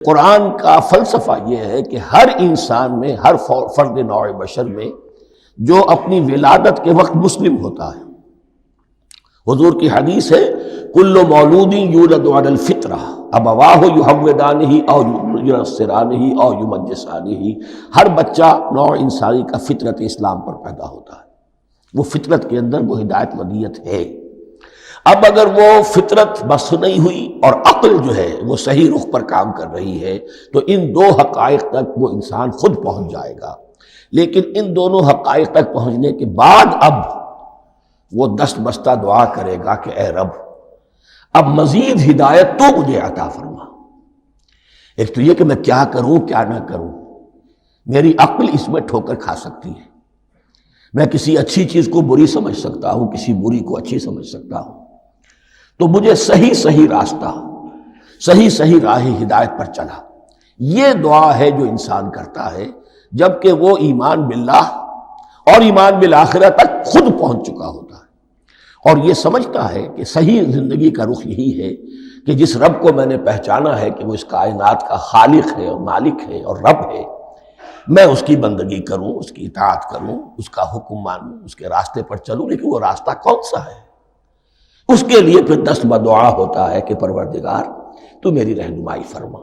قرآن کا فلسفہ یہ ہے کہ ہر انسان میں، ہر فرد نوع بشر میں جو اپنی ولادت کے وقت مسلم ہوتا ہے، حضور کی حدیث ہے کل مولود یولد علی الفطرہ ابواہ یحودانہ او ینصرانہ او یمجسانہ، ہر بچہ نوع انسانی کا فطرت اسلام پر پیدا ہوتا ہے، وہ فطرت کے اندر وہ ہدایت ودیت ہے۔ اب اگر وہ فطرت بس نہیں ہوئی اور عقل جو ہے وہ صحیح رخ پر کام کر رہی ہے تو ان دو حقائق تک وہ انسان خود پہنچ جائے گا، لیکن ان دونوں حقائق تک پہنچنے کے بعد اب وہ دست بستہ دعا کرے گا کہ اے رب اب مزید ہدایت تو مجھے عطا فرما۔ ایک تو یہ کہ میں کیا کروں کیا نہ کروں، میری عقل اس میں ٹھوکر کھا سکتی ہے، میں کسی اچھی چیز کو بری سمجھ سکتا ہوں، کسی بری کو اچھی سمجھ سکتا ہوں، تو مجھے صحیح راستہ، صحیح راہ ہدایت پر چلا۔ یہ دعا ہے جو انسان کرتا ہے جبکہ وہ ایمان باللہ اور ایمان بالآخرہ تک خود پہنچ چکا ہوتا ہے، اور یہ سمجھتا ہے کہ صحیح زندگی کا رخ یہی ہے کہ جس رب کو میں نے پہچانا ہے کہ وہ اس کائنات کا خالق ہے اور مالک ہے اور رب ہے، میں اس کی بندگی کروں، اس کی اطاعت کروں، اس کا حکم مانوں، اس کے راستے پر چلوں۔ لیکن وہ راستہ کون سا ہے؟ اس کے لیے پھر دست بدعا ہوتا ہے کہ پروردگار تو میری رہنمائی فرما۔